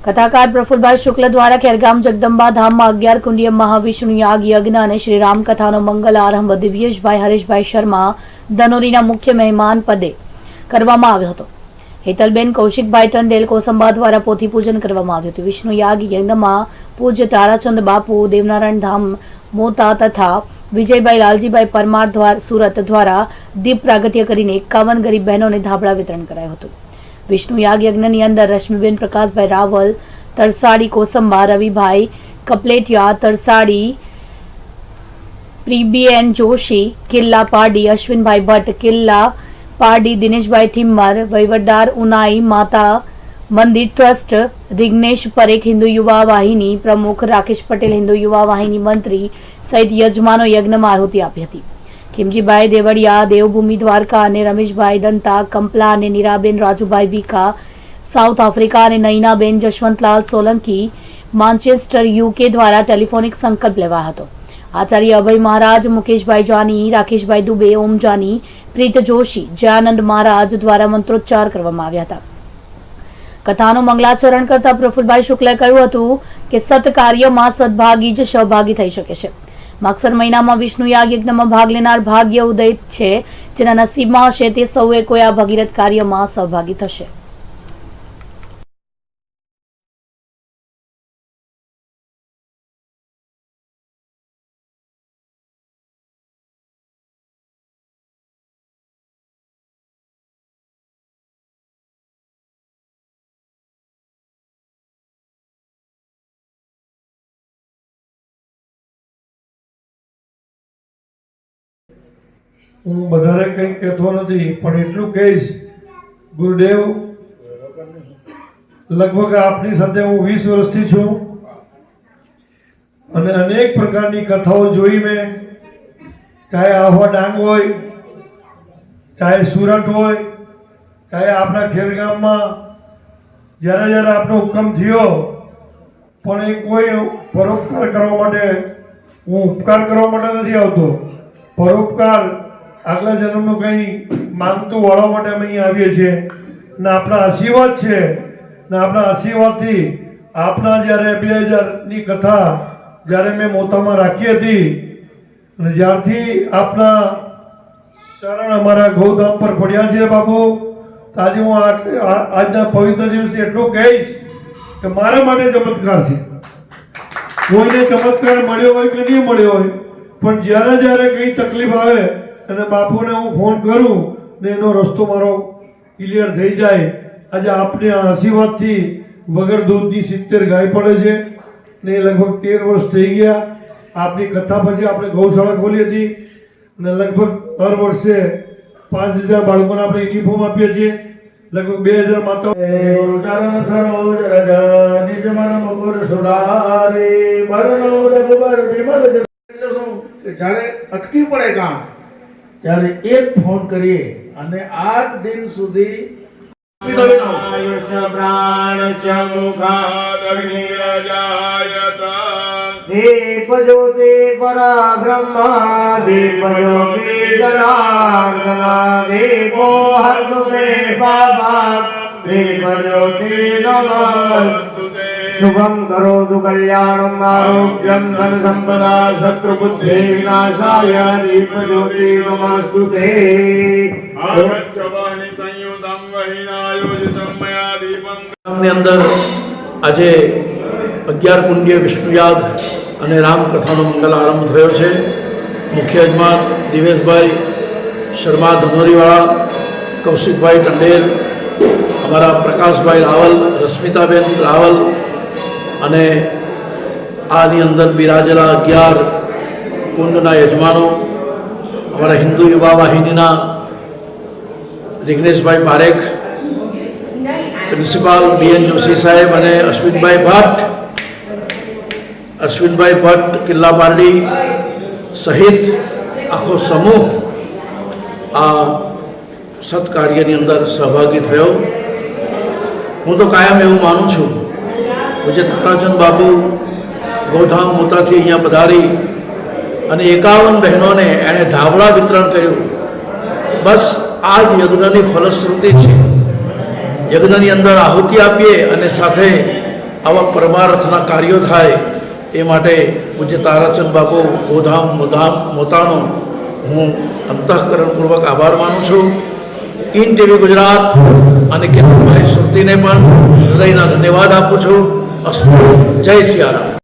कथाकार प्रफुल्लभाई शुक्ल द्वारा खेरगाम जगदंबा धाम में 11 कुंडीय महाविष्णु याग यज्ञ और श्री राम कथा मंगल आरंभ दिव्येशभाई हरीशभाई शर्मा धनोरीना मुख्य मेहमान पदे करवामां आव्यो हतो। हेतलबेन कौशिकभाई टंडेल कोसंबा द्वारा पोथी पूजन करवामां आव्युं हतुं। विष्णु याग यज्ञ में पूज्य ताराचंद बापू देवनारायण धाम मोता तथा विजयभाई लालजीभाई परमार सूरत द्वारा दीप प्रागट्य करीने 51 गरीब बहनों ने धाबड़ा वितरण करायुं हतुं। विष्णु याग यज्ञ अंदर रश्मिबेन प्रकाशभाई रावल तरसाड़ी कोसंबा रविभाई कपलेटिया तरसाड़ी प्रीबीएन जोशी किल्ला पारडी अश्विनभाई भट्ट किल्ला पारडी दिनेशभाई थिम्मर वहीवटदार उनाई माता मंदिर ट्रस्ट रिग्नेश परेख हिंदू युवा वाहिनी प्रमुख राकेश पटेल हिंदू युवा वाहिनी मंत्री सहित यजमानो यज्ञ में आहुति आपी हती। खीमजीभाई देवड़िया देवभूमि द्वारका ने रमेशभाई दंता कंपला ने नीराबेन राजूभाई वीका साउथ आफ्रिका ने नयनाबेन जशवंतलाल सोलंकी मानचेस्टर यूके द्वारा टेलिफोनिक संकल्प लेवा हतो। आचार्य अभय महाराज मुकेशभाई जानी राकेशभाई दुबे ओम जानी प्रीत जोशी जयानंद महाराज द्वारा मंत्रोच्चार करवामां આવ્યા હતા। कथाનું મંગલાચરણ કરતા પ્રફુલ્લભાઈ શુક્લે કહ્યું હતું કે સત્કાર્યમાં સદભાગી જ સહભાગી થઈ શકે છે। માગસર મહિનામાં વિષ્ણુ યાગ યજ્ઞમાં ભાગ લેનાર ભાગ્ય ઉદય છે, જેના નસીબમાં હશે તે સૌએ કોઈ આ ભગીરથ કાર્યમાં સહભાગી થશે। હું વધારે કંઈ કહેતો નથી, પણ એટલું કહીશ, ગુરુદેવ લગભગ આપની સાથે હું 20 વર્ષથી છું અને અનેક પ્રકારની કથાઓ જોઈ મેં, ચાહે આહવા ડાંગ હોય, ચાહે સુરત હોય, ચાહે આપણા ખેરગામમાં જ્યારે જ્યારે આપનો હુકમ થયો, પણ એ કોઈ પરોપકાર કરવા માટે, હું ઉપકાર કરવા માટે નથી આવતો, પરોપકાર આગલા જન્મનું કંઈ માંગતું વાળવા માટે અમે અહીં આવીએ છીએ ને આપણા આશીર્વાદ છે ને આપણા આશીર્વાદથી આપના જ્યારે 2000ની કથા જ્યારે મેં મોતામાં રાખી હતી અને જ્યારથી આપના ચરણ અમારા ગૌધામ પર પડ્યા છે બાપુ, તો આજે હું આજના પવિત્ર દિવસે એટલું કહીશ કે મારા માટે ચમત્કાર છે। કોઈને ચમત્કાર મળ્યો હોય કે નહીં મળ્યો હોય, પણ જ્યારે જ્યારે કંઈ તકલીફ આવે અને બાપુને હું ફોન કરું ને એનો રસ્તો મારો ક્લિયર થઈ જાય। આજે આપને આશીર્વાદથી વગર દૂધની 70 ગાય પડે છે ને એ લગભગ 13 વર્ષ થઈ ગયા। આપની કથા પછી આપણે ગૌશાળા ખોલી હતી અને લગભગ હર વર્ષે 5000 બાળકોને આપણે યુનિફોર્મ આપીએ છીએ, લગભગ 2000 માતા ચરણ સરોજ રજ નિજ મન મુકુર સુધારે મરનો રઘુબર વિમલ જ્યારે અટકી પડે કામ ત્યારે એક ફોન કરીએ અને આજ દિન સુધી આયુષ્ય પ્રાણ ચમુખાદ અગ્નિરજાયત દીપ જ્યોતિ પરબ્રહ્મ દીપ જ્યોતિ જનાર્દન દીપો હર્ષે બાબા દીપ જ્યોતિ નમસ્તુતે शुभम करोतु कल्याणम आरोग्यम धन संपदा शत्रु बुद्धि विनाशाय दीप ज्योति नमस्तुते। आरच्चवानि संयुतम वहिनायोजितम मया दीपम ની અંદર આજે 11 કુંડીય વિષ્ણુ યાગ અને રામ કથાનો મંગલ આરંભ થયો છે। મુખ્ય યજમાન દિવેશભાઈ શર્મા ધનોરીવાળા, કૌશિકભાઈ ટંડેલ, અમારા પ્રકાશભાઈ રાવલ, રશ્મિતાબેન રાવલ અને આની અંદર બિરાજેલા 11 કુંડના યજમાનો, અમારા હિન્દુ યુવા વાહિનીના રિગ્નેશભાઈ પારેખ, પ્રિન્સિપાલ બીએન જોશી સાહેબ અને અશ્વિનભાઈ ભટ્ટ કિલ્લા પારડી સહિત આખો સમૂહ આ સત્કાર્યની અંદર સહભાગી થયો। હું તો કાયમ એવું માનું છું, પૂજ્ય તારાચંદ બાપુ ગૌધામ મોતાથી અહીંયા પધારી અને 51 બહેનોને એણે ધાબળા વિતરણ કર્યું। બસ આ જ યજ્ઞની ફલશ્રુતિ છે। યજ્ઞની અંદર આહુતિ આપીએ અને સાથે આવા પરમાર્થના કાર્યો થાય એ માટે પૂજ્ય તારાચંદ બાપુ ગોધામ મોતાનો હું અંતઃકરણપૂર્વક આભાર માનું છું. ઇન ટીવી ગુજરાત અને કેતનભાઈ સુરતીને પણ હૃદયના ધન્યવાદ આપું છું. જય સિયારામ.